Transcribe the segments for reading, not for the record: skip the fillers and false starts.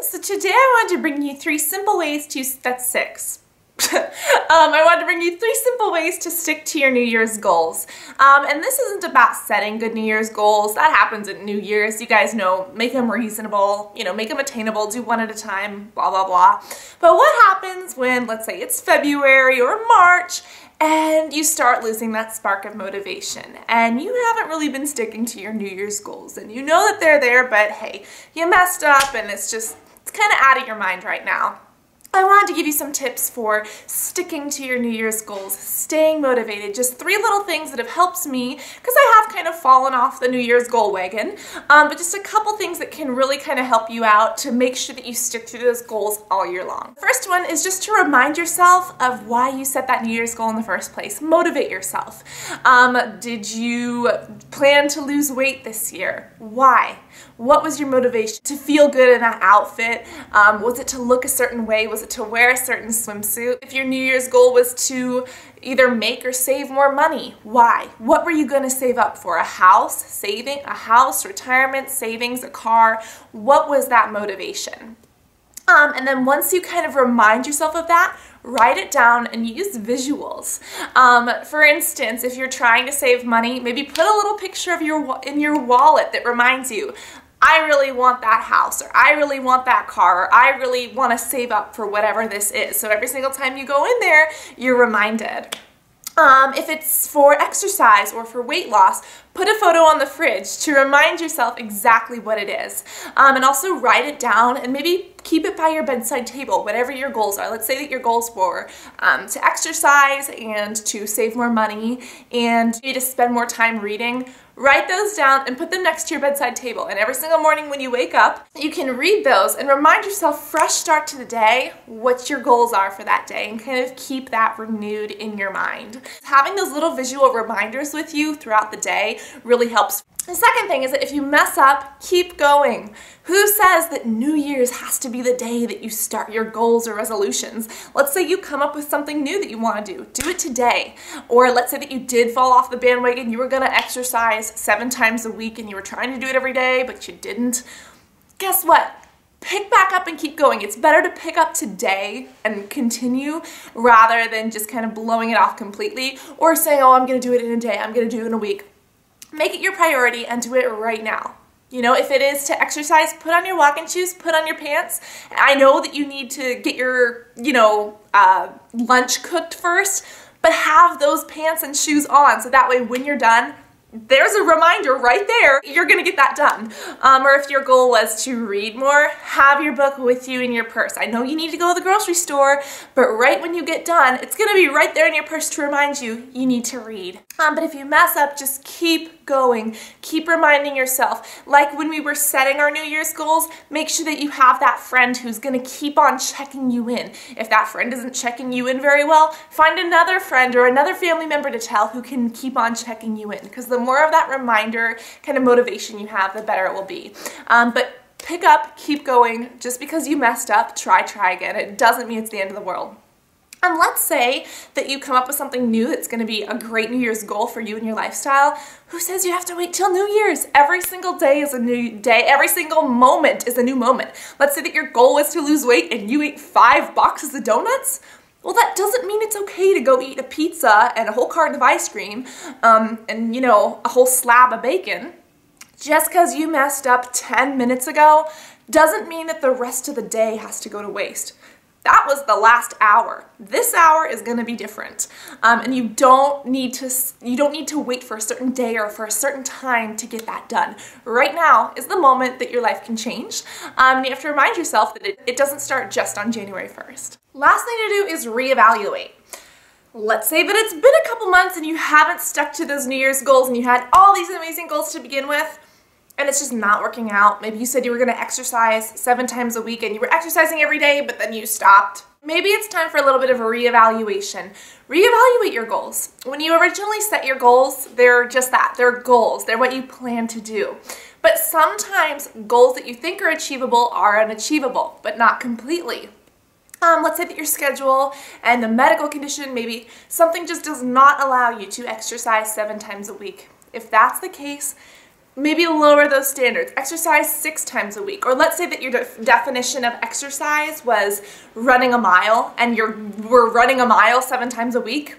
So today I wanted to bring you three simple ways to, that's six. I wanted to bring you three simple ways to stick to your New Year's goals. And this isn't about setting good New Year's goals. That happens at New Year's. You guys know, make them reasonable, make them attainable, do one at a time, blah, blah, blah. But what happens when, let's say it's February or March, and you start losing that spark of motivation, and you haven't really been sticking to your New Year's goals, and you know that they're there, but hey, you messed up, and it's kind of out of your mind right now. I wanted to give you some tips for sticking to your New Year's goals, staying motivated, just three little things that have helped me, because I have kind of fallen off the New Year's goal wagon, but just a couple things that can really kind of help you out to make sure that you stick to those goals all year long. The first one is just to remind yourself of why you set that New Year's goal in the first place. Motivate yourself. Did you plan to lose weight this year? Why? What was your motivation? To feel good in that outfit? Was it to look a certain way? Was it to wear a certain swimsuit? If your New Year's goal was to either make or save more money, why? What were you going to save up for? A house, saving, a house, retirement, savings, a car? What was that motivation? And then once you kind of remind yourself of that, write it down and use visuals. For instance, if you're trying to save money, maybe put a little picture of in your wallet that reminds you, I really want that house, or I really want that car, or I really want to save up for whatever this is. So every single time you go in there, you're reminded. If it's for exercise or for weight loss, put a photo on the fridge to remind yourself exactly what it is. And also write it down and maybe keep it by your bedside table, whatever your goals are. Let's say that your goals were to exercise and to save more money and maybe to spend more time reading. Write those down and put them next to your bedside table. And every single morning when you wake up, you can read those and remind yourself, fresh start to the day, what your goals are for that day, and kind of keep that renewed in your mind. Having those little visual reminders with you throughout the day really helps. The second thing is that if you mess up, keep going. Who says that New Year's has to be the day that you start your goals or resolutions? Let's say you come up with something new that you want to do it today. Or let's say that you did fall off the bandwagon, you were going to exercise 7 times a week and you were trying to do it every day, but you didn't. Guess what? Pick back up and keep going. It's better to pick up today and continue rather than just kind of blowing it off completely or saying, oh, I'm going to do it in a day, I'm going to do it in a week. Make it your priority and do it right now. If it is to exercise, put on your walking shoes, put on your pants. I know that you need to get your, lunch cooked first, but have those pants and shoes on so that way when you're done, there's a reminder right there, you're gonna get that done. Or if your goal was to read more, have your book with you in your purse. I know you need to go to the grocery store, but right when you get done, it's gonna be right there in your purse to remind you, you need to read. But if you mess up, just keep going. Keep reminding yourself. Like when we were setting our New Year's goals, make sure that you have that friend who's gonna keep on checking you in. If that friend isn't checking you in very well, find another friend or another family member to tell who can keep on checking you in, because the more of that reminder kind of motivation you have, the better it will be. But pick up, keep going. Just because you messed up, try again. It doesn't mean it's the end of the world. And let's say that you come up with something new that's going to be a great New Year's goal for you and your lifestyle. Who says you have to wait till New Year's? Every single day is a new day. Every single moment is a new moment. Let's say that your goal was to lose weight and you ate 5 boxes of donuts. Well, that doesn't mean it's okay to go eat a pizza and a whole carton of ice cream and, a whole slab of bacon. Just because you messed up 10 minutes ago doesn't mean that the rest of the day has to go to waste. That was the last hour. This hour is going to be different, and you don't need to wait for a certain day or for a certain time to get that done. Right now is the moment that your life can change, and you have to remind yourself that it doesn't start just on January 1st. Last thing to do is reevaluate. Let's say that it's been a couple months and you haven't stuck to those New Year's goals and you had all these amazing goals to begin with, and it's just not working out. Maybe you said you were going to exercise 7 times a week and you were exercising every day, but then you stopped. Maybe it's time for a little bit of a reevaluation. Reevaluate your goals. When you originally set your goals, they're just that. They're goals. They're what you plan to do. But sometimes goals that you think are achievable are unachievable, but not completely. Let's say that your schedule and the medical condition, maybe something just does not allow you to exercise 7 times a week. If that's the case, maybe lower those standards. Exercise 6 times a week. Or let's say that your definition of exercise was running a mile and we're running a mile 7 times a week.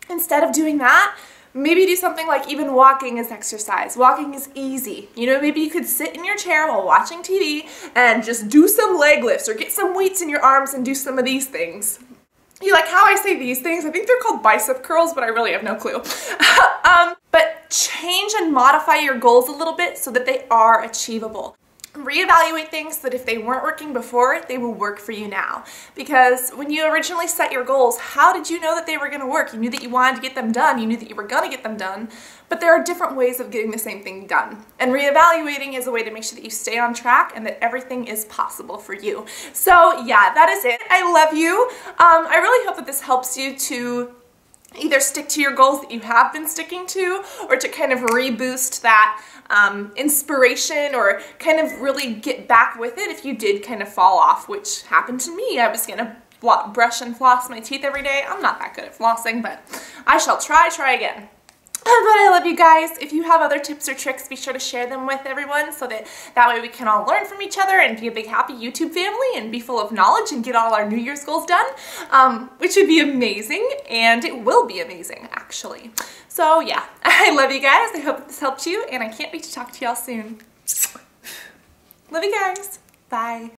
Instead of doing that, maybe do something like even walking is exercise. Walking is easy. You know, maybe you could sit in your chair while watching TV and just do some leg lifts or get some weights in your arms and do some of these things. You like how I say these things? I think they're called bicep curls, but I really have no clue. But change and modify your goals a little bit so that they are achievable. Reevaluate things so that if they weren't working before, they will work for you now. Because when you originally set your goals, how did you know that they were going to work? You knew that you wanted to get them done. You knew that you were going to get them done. But there are different ways of getting the same thing done. And reevaluating is a way to make sure that you stay on track and that everything is possible for you. So yeah, that is it. I love you. I really hope that this helps you to either stick to your goals that you have been sticking to, or to kind of reboost that inspiration, or kind of really get back with it if you did kind of fall off, which happened to me. I was gonna brush and floss my teeth every day. I'm not that good at flossing, but I shall try again. But I love you guys. If you have other tips or tricks, be sure to share them with everyone so that way we can all learn from each other and be a big happy YouTube family and be full of knowledge and get all our New Year's goals done, which would be amazing, and it will be amazing actually. So yeah, I love you guys. I hope this helped you, and I can't wait to talk to y'all soon. Love you guys. Bye.